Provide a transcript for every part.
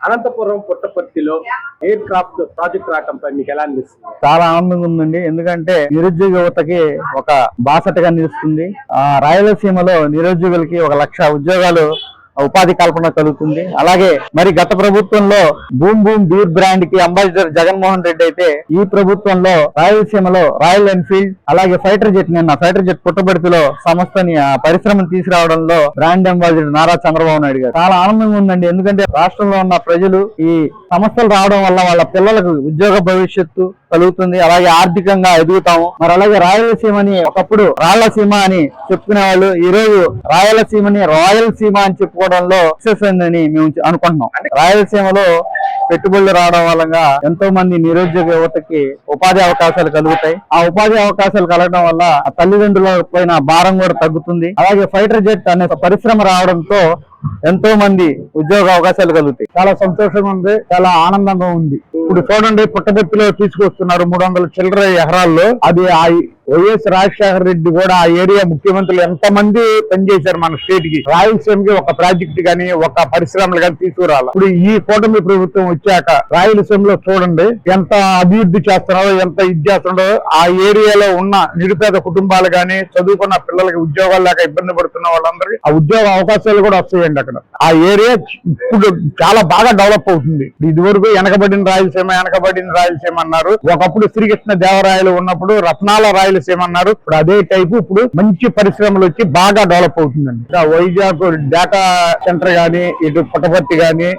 అనంతపురం పుట్టపర్తిలో air craft project రావడంపై మీకు ఎలా అనిపిస్తుంది? చాలా ఆనందంగా ఉందండి. ఎందుకంటే నిరుద్యోగ యువతకి ఒక బాసటగా నిలుస్తుంది. రాయలసీమలో నిరుద్యోగులకి 1,00,000 ఉద్యోగాలు ఉపాధి కల్పన కలుగుతుంది. అలాగే మరి గత ప్రభుత్వంలో బూమ్ బూమ్ బీర్ బ్రాండ్ కి అంబాసిడర్ జగన్మోహన్ రెడ్డి అయితే, ఈ ప్రభుత్వంలో రాయలసీమలో రాయల్ ఎన్ఫీల్డ్ అలాగే ఫైటర్ జెట్ పుట్టపర్తిలో సంస్థని పరిశ్రమను తీసుకురావడంలో బ్రాండ్ అంబాసిడర్ నారా చంద్రబాబు నాయుడు గారు. చాలా ఆనందంగా ఉందండి. ఎందుకంటే రాష్ట్రంలో ఉన్న ప్రజలు ఈ సంస్థలు రావడం వల్ల వాళ్ళ పిల్లలకు ఉద్యోగ భవిష్యత్తు కలుగుతుంది. అలాగే ఆర్థికంగా ఎదుగుతాము. మరి అలాగే రాయలసీమని ఒకప్పుడు రాళ్లసీమ అని చెప్పుకునే వాళ్ళు ఈ రోజు రాయలసీమని రాయలసీమ అని చెప్పుకోవడంలో సక్సెస్ అయిందని మేము అనుకుంటున్నాం. రాయలసీమలో పెట్టుబడులు రావడం వల్ల ఎంతో మంది నిరుద్యోగ యువతకి ఉపాధి అవకాశాలు కలుగుతాయి. ఆ ఉపాధి అవకాశాలు కలగడం వల్ల తల్లిదండ్రుల పైన భారం కూడా తగ్గుతుంది. అలాగే ఫైటర్ జెట్ అనే పరిశ్రమ రావడంతో ఎంతో మంది ఉద్యోగ అవకాశాలు కలుగుతాయి. చాలా సంతోషంగా ఉంది, చాలా ఆనందంగా ఉంది. ఇప్పుడు చూడండి, పుట్టపర్తిలో తీసుకొస్తున్నారు 300 చిల్లర ఎకరాల్లో. అది వైఎస్ రాజశేఖర రెడ్డి కూడా ఆ ఏరియా ముఖ్యమంత్రులు ఎంతమంది పనిచేశారు మన స్టేట్ కి. రాయలసీమకి ఒక ప్రాజెక్ట్ గానీ ఒక పరిశ్రమలు గానీ తీసుకురాలి. ఇప్పుడు ఈ కూటమి ప్రభుత్వం వచ్చాక రాయలసీమలో చూడండి ఎంత అభివృద్ధి చేస్తున్నారో, ఎంత ఇది చేస్తున్నారో. ఆ ఏరియాలో ఉన్న నిరుపేద కుటుంబాలు గానీ, చదువుకున్న పిల్లలకి ఉద్యోగాలు లేక ఇబ్బంది పడుతున్న వాళ్ళందరికీ ఆ ఉద్యోగ అవకాశాలు కూడా వస్తాయండి. అక్కడ ఆ ఏరియా ఇప్పుడు చాలా బాగా డెవలప్ అవుతుంది. ఇది వరకు వెనకబడిన రాయలసీమ అన్నారు. ఒకప్పుడు శ్రీకృష్ణ దేవరాయలు ఉన్నప్పుడు రత్నాల రాయలసీమ అన్నారు. ఇప్పుడు అదే టైపు ఇప్పుడు మంచి పరిశ్రమలు వచ్చి బాగా డెవలప్ అవుతుందండి. వైజాగ్ డేటా సెంటర్ గానీ, ఇటు పుట్టపర్తి గానీ,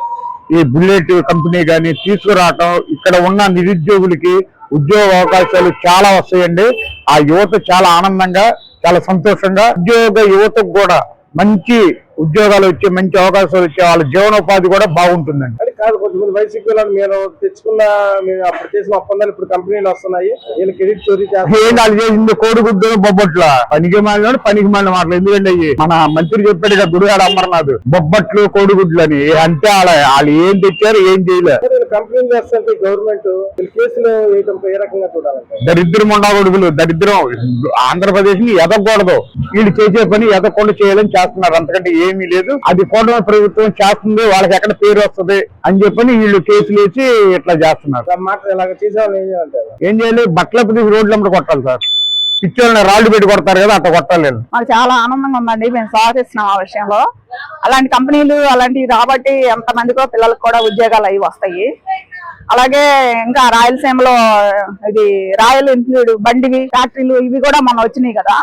ఈ బుల్లెట్ కంపెనీ గానీ తీసుకురావటం ఇక్కడ ఉన్న నిరుద్యోగులకి ఉద్యోగ అవకాశాలు చాలా వస్తాయండి. ఆ యువత చాలా ఆనందంగా, చాలా సంతోషంగా, ఉద్యోగ యువతకు కూడా మంచి ఉద్యోగాలు వచ్చి మంచి అవకాశాలు వచ్చే వాళ్ళ జీవనోపాధి కూడా బాగుంటుందండి. అది కాదు, కొంతమంది వైసీపీ మీరు తెచ్చుకున్న అప్పుడు చేసిన ఒప్పందాలు ఇప్పుడు కంపెనీలు వస్తున్నాయి, వీళ్ళు క్రెడిట్ చోరీ చేసింది కోడిగుడ్డు బొబ్బట్ల పనికి మాలిన మాటలు. ఎందుకంటే మన మంత్రి చెప్పాడు కదా, గుడివాడ అమర్నాథ్ బొబ్బట్లు కోడిగుడ్లు అని. అంటే వాళ్ళు ఏం తెచ్చారు, ఏం చేయలేదు. కంపెనీలు చేస్తుంటే గవర్నమెంట్ కేసులు ఏ రకంగా చూడాలంటే దరిద్రం ఉండా కొడుకులు, దరిద్రం ఆంధ్రప్రదేశ్ ని ఎదగకూడదు. వీళ్ళు చేసే పని ఎదగకుండా చేయాలని చేస్తున్నారు, అంతకంటే ఏమీ లేదు. అది కూటమి ప్రభుత్వం చేస్తుంది, వాళ్ళకి ఎక్కడ పేరు వస్తుంది అని చెప్పని వీళ్ళు కేసులు వేసి ఇట్లా చేస్తున్నారు. ఏం చేయాలి? బట్టల ప్రదేశ్ రోడ్లు కొట్టాలి సార్. పిచ్చోళ్ళని రాళ్లు పెట్టి కొడతారు కదా, అట్లా కొట్టాలి. మాకు చాలా ఆనందంగా ఉందండి. మేము స్వాగతిస్తున్నాం ఆ విషయంలో. అలాంటి కంపెనీలు అలాంటివి రాబట్టి ఎంతమందికో పిల్లలకు కూడా ఉద్యోగాలు అవి వస్తాయి. అలాగే ఇంకా రాయలసీమలో ఇది రాయల్ ఎన్ఫీల్డ్ బండివి ఫ్యాక్టరీలు ఇవి కూడా మొన్న వచ్చినాయి కదా,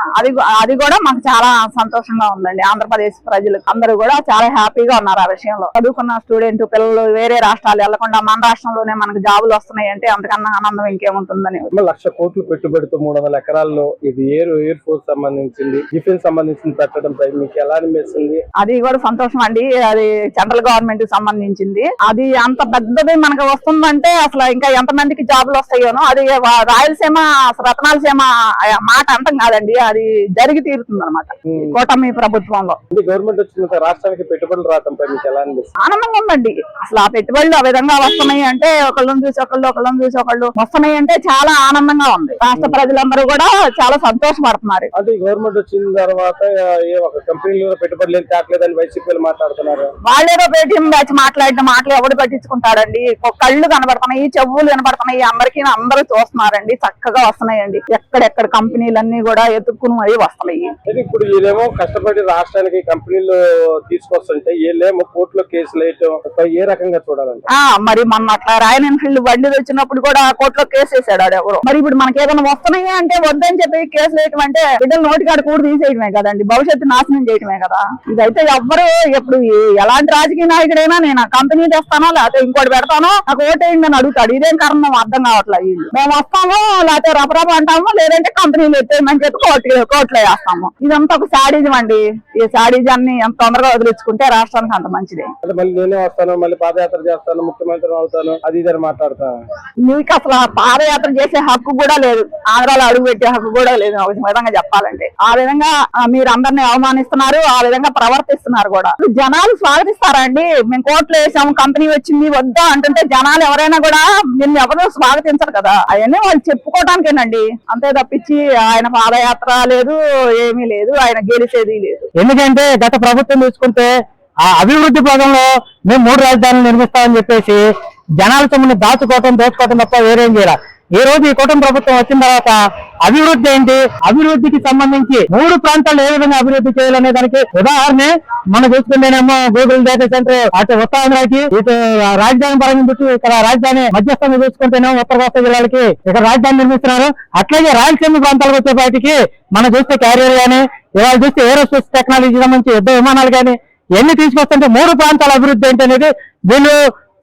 అది కూడా మాకు చాలా సంతోషంగా ఉందండి. ఆంధ్రప్రదేశ్ ప్రజలు అందరూ కూడా చాలా హ్యాపీగా ఉన్నారు ఆ విషయంలో. చదువుకున్న స్టూడెంట్ పిల్లలు వేరే రాష్ట్రాలు వెళ్లకుండా మన రాష్ట్రంలోనే మనకు జాబులు వస్తున్నాయి అంటే అంతకన్నా ఆనందం ఇంకేముంటుందని. 1,00,000 కోట్లు పెట్టుబడితో 300 ఎకరాల్లో ఇది ఎయిర్ ఫోర్స్ సంబంధించింది, డిఫెన్స్ సంబంధించింది పెట్టడంపై మీకు ఎలా అనిపిస్తుంది? అది కూడా సంతోషం అండి. అది సెంట్రల్ గవర్నమెంట్ సంబంధించింది. అది అంత పెద్దది మనకు వస్తుందంటే అసలు ఇంకా ఎంతమందికి జాబులు వస్తాయోనో. అది రాయలసీమ రత్నాల సీమ మాట అంతం కాదండి, అది జరిగి తీరుతుంది అనమాట కూటమి ప్రభుత్వంలో. గవర్నమెంట్ వచ్చిన రాష్ట్రానికి పెట్టుబడులు రావడంపై మీకు ఎలా అనిపిస్తుంది? ఆనందంగా ఉందండి. అసలు ఆ పెట్టుబడులు ఆ విధంగా వస్తున్నాయి అంటే ఒకళ్ళని చూసి ఒకళ్ళు వస్తున్నాయి అంటే చాలా ఆనందంగా ఉంది. రాష్ట్ర ప్రజలందరూ కూడా చాలా సంతోషపడుతున్నారు. అంటే గవర్నమెంట్ వచ్చిన తర్వాత ఏ ఒక కంపెనీలో పెట్టుబడులు ఏం కావట్లేదని వైసీపీ మాట్లాడుతున్నారు. వాళ్ళేదో పేటీఎం బ్యాచ్ మాట్లాడిన మాటలు ఎవడు పట్టించుకుంటాడండి. కళ్ళు కనబడుతున్నాయి, చెవులు కనబడుతున్నాయి, అందరూ చూస్తున్నారండి. చక్కగా వస్తున్నాయండి. ఎక్కడెక్కడ కంపెనీలన్నీ కూడా ఎత్తుక్కుని మరీ వస్తున్నాయి. ఇప్పుడు వీళ్ళేమో కష్టపడి రాష్ట్రానికి కంపెనీలు తీసుకొస్తుంటే వీళ్ళేమో కోర్టులో కేసులు వేయటం ఏ రకంగా చూడాలంటే మరి మొన్న అట్లా రాయల్ ఎన్ఫీల్డ్ బండి వచ్చినప్పుడు కూడా కోర్టులో కేసు వేసాడు ఎవరు. మరి ఇప్పుడు మనకి ఏదైనా వస్తున్నాయి అంటే వద్దని చెప్పి కేసులు వేయటం అంటే బిడ్డల నోటికాడ కూడా తీసేయటమే కదండి, భవిష్యత్తు నాశనం చేయటమే కదా. ఇదైతే ఎవ్వరు ఎప్పుడు ఎలాంటి రాజకీయ నాయకుడైనా నేను ఆ కంపెనీ తెస్తానో లేకపోతే ఇంకోటి పెడతానో నాకు ఓటేయండి అని అడుగుతాడు. ఇదేం కారణం అర్థం కావట్లేదు. మేము వస్తాము లేకపోతే రపరప అంటాము, లేదంటే కంపెనీలు ఎత్తేయమని చెప్పి కోర్టులో వేస్తాము. ఇదంతా ఒక శాడిజం అండి. ఈ శాడిజాన్ని ఎంత తొందరగా వదిలించుకుంటే రాష్ట్రానికి అంత మంచిది. మళ్ళీ నేనే వస్తాను, మళ్ళీ పాదయాత్ర చేస్తాను, ముఖ్యమంత్రి అవుతాను, అది ఇదని మాట్లాడతాను. నీకు అసలు పాదయాత్ర చేసే హక్కు కూడా లేదు, ఆంధ్రాలో అడుగు పెట్టే హక్కు కూడా లేదు ఒక విధంగా చెప్పాలంటే. ఆ విధంగా మీరు అందరినీ అవమానిస్తున్నారు, ఆ విధంగా ప్రవర్తిస్తున్నారు కూడా. జనాలు స్వాగతిస్తారా అండి? మేము కోర్టులో వేసాము, కంపెనీ వచ్చింది వద్దా అంటుంటే జనాలు ఎవరైనా కూడా నిన్ను ఎవరు స్వాగతించరు కదా. అవన్నీ వాళ్ళు చెప్పుకోవటానికేనండి, అంతే తప్పించి ఆయన పాదయాత్ర లేదు, ఏమీ లేదు, ఆయన గెలిచేది లేదు. ఎందుకంటే గత ప్రభుత్వం చూసుకుంటే ఆ అభివృద్ధి పదంలో మేము 3 రాజధానులు నిర్మిస్తామని చెప్పేసి జనాల సొమ్ముని దోచుకోవటం తప్ప వేరేం చేయాలి. ఈ రోజు ఈ కూటమి ప్రభుత్వం వచ్చిన తర్వాత అభివృద్ధి ఏంటి, అభివృద్ధికి సంబంధించి 3 ప్రాంతాలు ఏ విధంగా అభివృద్ధి చేయాలనే దానికి ఉదాహరణ మనం చూసుకుంటేనేమో గూగుల్ డేటా సెంటర్ అటు ఉత్తరాంధ్రకి, ఇటు రాజధాని పరంగా చుట్టూ ఇక్కడ రాజధాని మధ్యస్థంగా చూసుకుంటేనేమో ఉత్తర కోస్తా జిల్లాలకి ఇక్కడ రాజధాని నిర్మిస్తున్నారు. అట్లాగే రాయలసీమ ప్రాంతాలకు వచ్చేపాటికి మనం చూస్తే క్యారియర్ గానీ, ఇవాళ చూస్తే ఏరోస్పేస్ టెక్నాలజీ సంబంధించి యుద్ధ విమానాలు కానీ ఎన్ని తీసుకొస్తుంటే 3 ప్రాంతాల అభివృద్ధి ఏంటి అనేది వీళ్ళు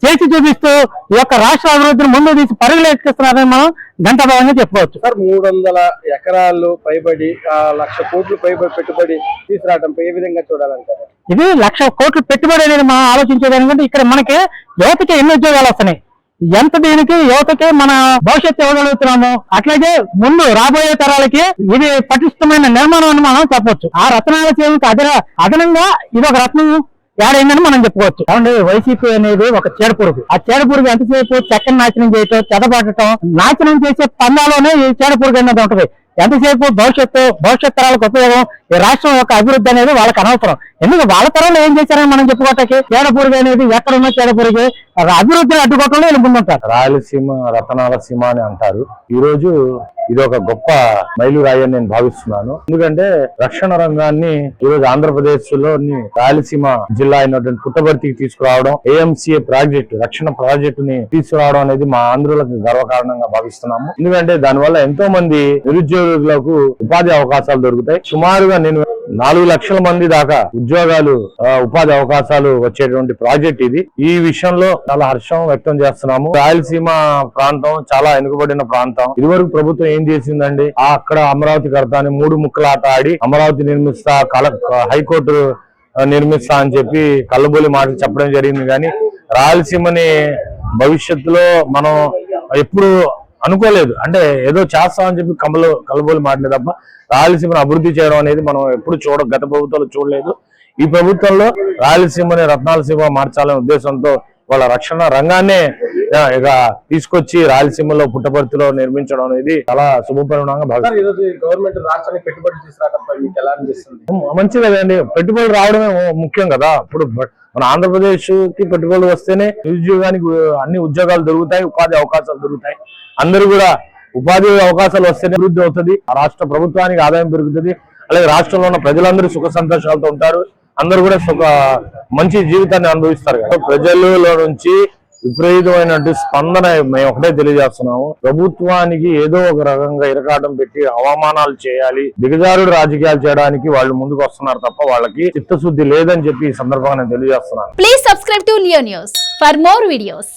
చేసి చూపిస్తూ ఈ యొక్క రాష్ట్ర అభివృద్ధిని ముందు తీసి పరుగులేస్తున్నారని మనం గంటభావంగా చెప్పుకోవచ్చు. సార్ 300 ఎకరాలు పైబడి 1,00,000 కోట్లు పైబడి పెట్టుబడి తీసుకురావడంపై ఏ విధంగా చూడాలంటారు? ఇది 1,00,000 కోట్లు పెట్టుబడి అనేది మనం ఆలోచించేదానికంటే ఇక్కడ మనకి యువతకి ఎన్ని ఉద్యోగాలు వస్తున్నాయి, ఎంత దీనికి యువతకి మన భవిష్యత్తు ఇవ్వగలుగుతున్నాము, అట్లాగే ముందు రాబోయే తరాలకి ఇది పటిష్టమైన నిర్మాణం అని మనం చెప్పొచ్చు. ఆ రత్నాల సేవకి అదనంగా ఇది ఒక రత్నం ఏడైందని మనం చెప్పుకోవచ్చు. కాబట్టి వైసీపీ అనేది ఒక చీడపురుగు. ఆ చీడపురుగు ఎంతసేపు చెక్కని నాశనం చేయటం, చెదపట్టడం, నాశనం చేసే పందాలోనే ఈ చీడపురుగు అనేది ఉంటది. ఎంతసేపు భవిష్యత్ తరాలకు ఉపయోగం, ఈ రాష్ట్రం యొక్క అభివృద్ధి అనేది వాళ్ళకి అనవసరం. ఎందుకు వాళ్ళ తరంలో ఏం చేశారని మనం చెప్పుకోవటానికి చీడపురుగు అనేది ఎక్కడున్న చీడపురుగు అభివృద్ధిని అడ్డుకోవటంలో వీళ్ళు ముందుంటారు. రాయలసీమ రతనాల సీమ అని అంటారు. ఈ రోజు ఇది ఒక గొప్ప మైలురాయి అని నేను భావిస్తున్నాను. ఎందుకంటే రక్షణ రంగాన్ని ఈరోజు ఆంధ్రప్రదేశ్ లోని రాయలసీమ జిల్లా అయినటువంటి పుట్టపర్తికి తీసుకురావడం, AMCA ప్రాజెక్టు రక్షణ ప్రాజెక్టుని తీసుకురావడం అనేది మా ఆంధ్రులకు గర్వకారణంగా భావిస్తున్నాము. ఎందుకంటే దానివల్ల ఎంతో మంది నిరుద్యోగులకు ఉపాధి అవకాశాలు దొరుకుతాయి. సుమారుగా నేను 4 లక్షల మంది దాకా ఉద్యోగాలు, ఉపాధి అవకాశాలు వచ్చేటువంటి ప్రాజెక్ట్ ఇది. ఈ విషయంలో చాలా హర్షం వ్యక్తం చేస్తున్నాము. రాయలసీమ ప్రాంతం చాలా వెనుకబడిన ప్రాంతం. ఇదివరకు ప్రభుత్వం ఏం చేసిందండి, అక్కడ అమరావతి కడతాని 3 ముక్కలాట ఆడి అమరావతి నిర్మిస్తా, హైకోర్టు నిర్మిస్తా అని చెప్పి కళ్ళబోలి మాటలు చెప్పడం జరిగింది. కానీ రాయలసీమని భవిష్యత్తులో మనం ఎప్పుడు అనుకోలేదు. అంటే ఏదో చేస్తామని చెప్పి కళ్ళబోలి మాటలే తప్ప రాయలసీమను అభివృద్ధి చేయడం అనేది మనం ఎప్పుడు గత ప్రభుత్వాలు చూడలేదు. ఈ ప్రభుత్వంలో రాయలసీమని రత్నాలసీమ మార్చాలనే ఉద్దేశంతో వాళ్ళ రక్షణ రంగాన్నే ఇక తీసుకొచ్చి రాయలసీమలో పుట్టపర్తిలో నిర్మించడం అనేది చాలా శుభపరిణామంగా భావిస్తారు. గవర్నమెంట్ రాష్ట్రానికి పెట్టుబడి తీసుకురావడంపై మీకు ఎలా అనిపిస్తుంది? మంచిదే కదండి, పెట్టుబడులు రావడమే ముఖ్యం కదా. ఇప్పుడు మన ఆంధ్రప్రదేశ్ కి పెట్టుబడులు వస్తేనే నిరుద్యోగానికి అన్ని ఉద్యోగాలు దొరుకుతాయి, ఉపాధి అవకాశాలు దొరుకుతాయి. అందరూ కూడా ఉపాధి అవకాశాలు వస్తేనే అభివృద్ధి అవుతుంది, రాష్ట్ర ప్రభుత్వానికి ఆదాయం పెరుగుతుంది, అలాగే రాష్ట్రంలో ఉన్న ప్రజలందరూ సుఖ సంతోషాలతో ఉంటారు, అందరూ కూడా మంచి జీవితాన్ని అనుభవిస్తారు కదా. ప్రజలలో నుంచి విపరీతమైనటువంటి స్పందన మేము ఒకటే తెలియజేస్తున్నాము. ప్రభుత్వానికి ఏదో ఒక రకంగా ఇరకాటం పెట్టి అవమానాలు చేయాలి, దిగజారుడు రాజకీయాలు చేయడానికి వాళ్ళు ముందుకు వస్తున్నారు తప్ప వాళ్ళకి చిత్తశుద్ధి లేదని చెప్పి ఈ సందర్భంగా నేను తెలియజేస్తున్నాను. Please subscribe to Leo news for more videos.